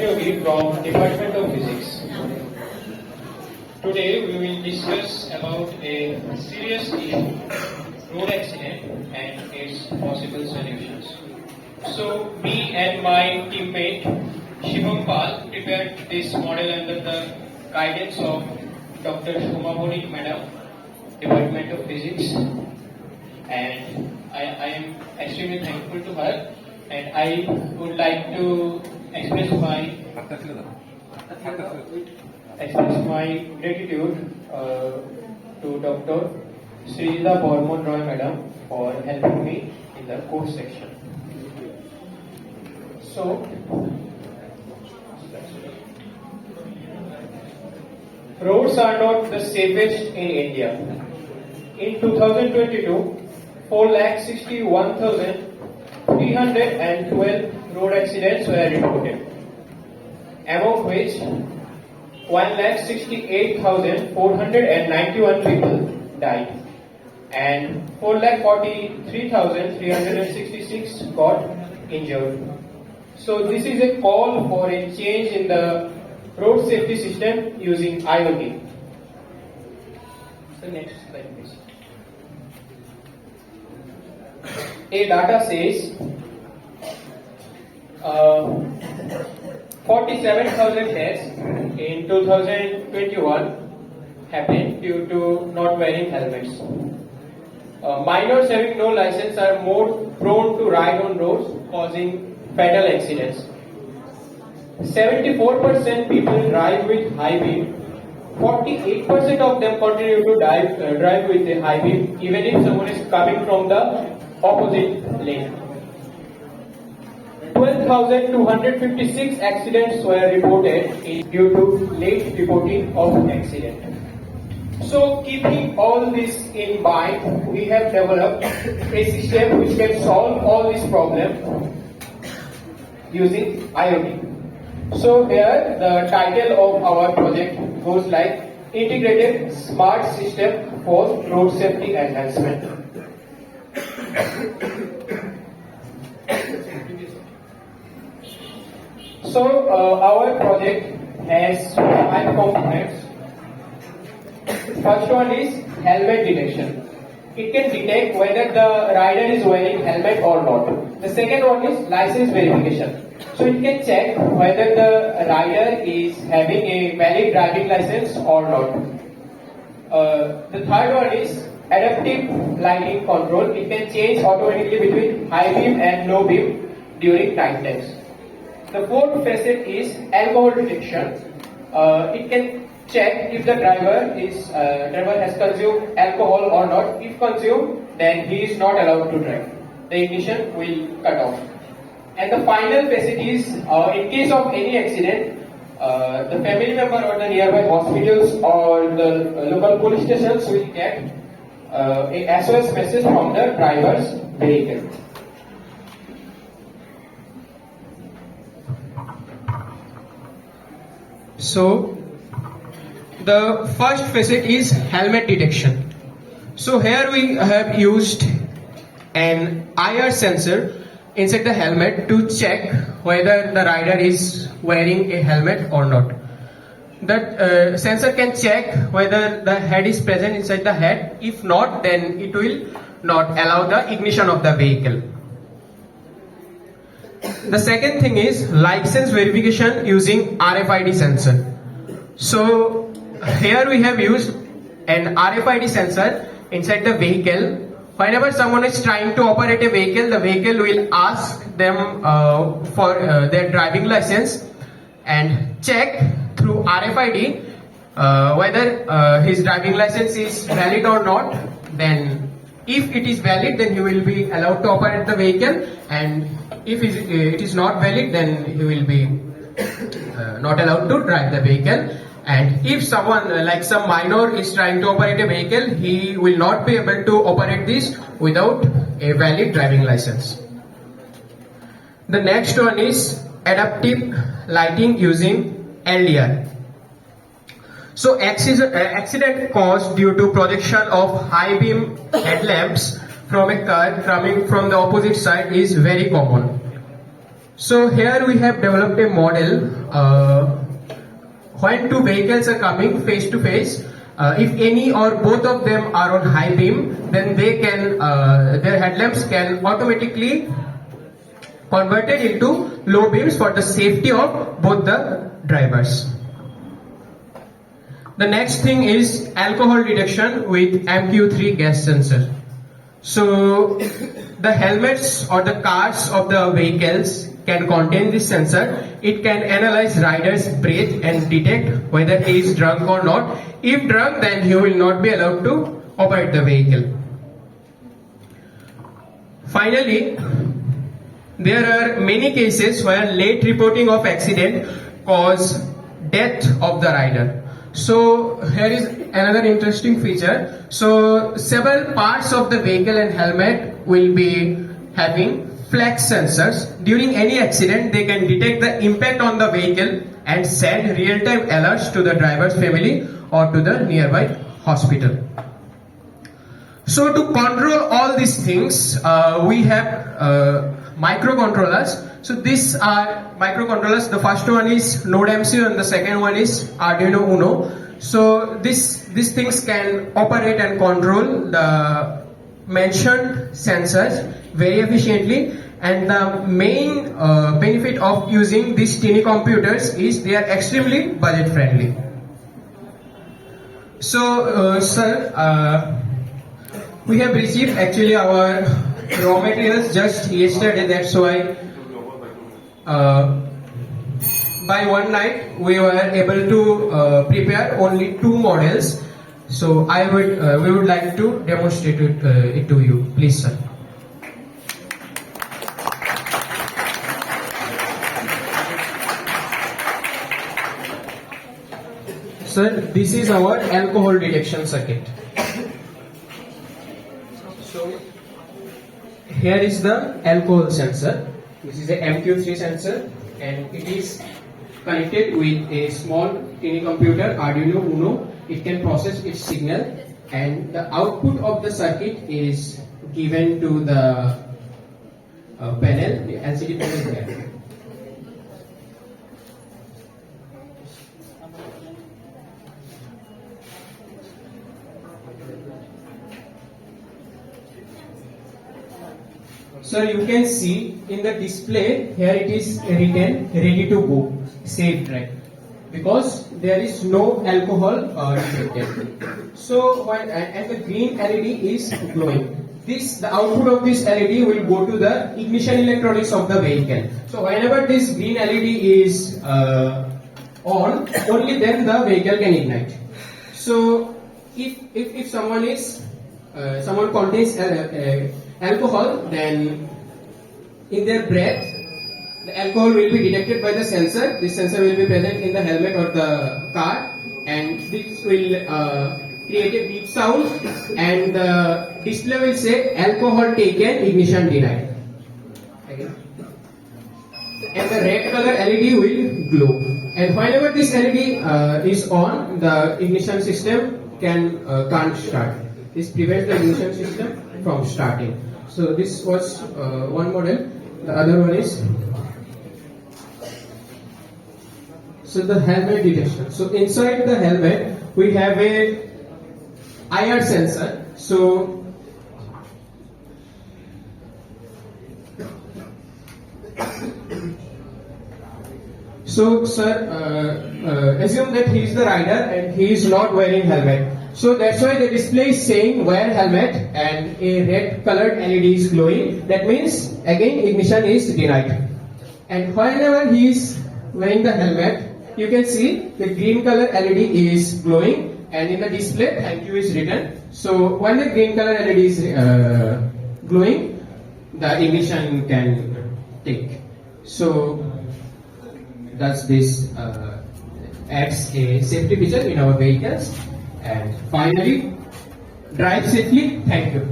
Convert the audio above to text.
Yogi from Department of Physics. Today we will discuss about a serious issue, road accident and its possible solutions. So me and my teammate Shivam Pal prepared this model under the guidance of Dr. Shoma Bonik Madam, Department of Physics, and I am extremely thankful to her, and I would like to express my gratitude to Dr. Srijita Bormon Roy Madam for helping me in the course section. So, roads are not the safest in India. In 2022, 4,61,312 road accidents were reported, among which 1,68,491 people died and 4,43,366 got injured. So this is a call for a change in the road safety system using IoT. So next slide please. A data says 47,000 deaths in 2021 happened due to not wearing helmets. Minors having no license are more prone to ride on roads, causing fatal accidents. 74% people drive with high beam. 48% of them continue to drive with a high beam, even if someone is coming from the opposite lane. 12,256 accidents were reported due to late reporting of accident. So keeping all this in mind, we have developed a system which can solve all these problems using IoT. So here the title of our project goes like Integrated Smart System for Road Safety Enhancement. So our project has 5 components. First one is helmet detection. It can detect whether the rider is wearing helmet or not. The second one is license verification. So it can check whether the rider is having a valid driving license or not. The third one is adaptive lighting control. It can change automatically between high beam and low beam during night times. The fourth facet is alcohol detection. It can check if the driver has consumed alcohol or not. If consumed, then he is not allowed to drive. The ignition will cut off. And the final facet is, in case of any accident, the family member or the nearby hospitals or the local police stations will get a SOS message from the driver's vehicle. So the first facet is helmet detection. So here we have used an IR sensor inside the helmet to check whether the rider is wearing a helmet or not. That sensor can check whether the head is present inside the head. If not, then it will not allow the ignition of the vehicle. The second thing is license verification using RFID sensor. So here we have used an RFID sensor inside the vehicle. Whenever someone is trying to operate a vehicle, the vehicle will ask them for their driving license and check through RFID whether his driving license is valid or not. Then if it is valid, then he will be allowed to operate the vehicle, and if it is not valid, then he will be not allowed to drive the vehicle. And if someone like some minor is trying to operate a vehicle, he will not be able to operate this without a valid driving license. The next one is adaptive lighting using LDR. So accident caused due to projection of high beam headlamps from a car coming from the opposite side is very common. So here we have developed a model when two vehicles are coming face to face. If any or both of them are on high beam, then they can their headlamps can automatically converted into low beams for the safety of both the drivers. The next thing is alcohol detection with MQ3 gas sensor. So the helmets or the cars of the vehicles can contain this sensor. It can analyze rider's breath and detect whether he is drunk or not. If drunk, then he will not be allowed to operate the vehicle. Finally, there are many cases where late reporting of accident cause death of the rider. So here is another interesting feature. So several parts of the vehicle and helmet will be having flex sensors. During any accident, they can detect the impact on the vehicle and send real-time alerts to the driver's family or to the nearby hospital. So to control all these things, we have microcontrollers. So these are microcontrollers. The first one is Node MCU and the second one is Arduino Uno. So these things can operate and control the mentioned sensors very efficiently. And the main benefit of using these tiny computers is they are extremely budget friendly. So sir, we have received actually our raw materials just yesterday. That's why by one night we were able to prepare only 2 models. So we would like to demonstrate it to you. Please, sir. Sir, this is our alcohol detection circuit. So here is the alcohol sensor. This is a MQ3 sensor and it is connected with a small tiny computer Arduino Uno. It can process its signal and the output of the circuit is given to the panel, the LCD panel here. So you can see in the display here it is written ready to go, safe drive, because there is no alcohol detected. So and the green LED is glowing. The output of this LED will go to the ignition electronics of the vehicle. So whenever this green LED is on, only then the vehicle can ignite. So if someone contains alcohol, then in their breath the alcohol will be detected by the sensor. This sensor will be present in the helmet or the car, and this will create a beep sound, and the display will say alcohol taken, ignition denied. Okay. And the red color LED will glow, and whenever this LED is on, the ignition system can't start. This prevents the ignition system from starting. So this was one model. The other one is the helmet detection. So inside the helmet we have a IR sensor. So sir, assume that he is the rider and he is not wearing helmet. So that's why the display is saying wear helmet and a red colored LED is glowing. That means again ignition is denied. And whenever he is wearing the helmet, you can see the green color LED is glowing, and in the display thank you is written. So when the green color LED is glowing, the ignition can take. So thus this adds a safety feature in our vehicles. And finally, drive safely. Thank you.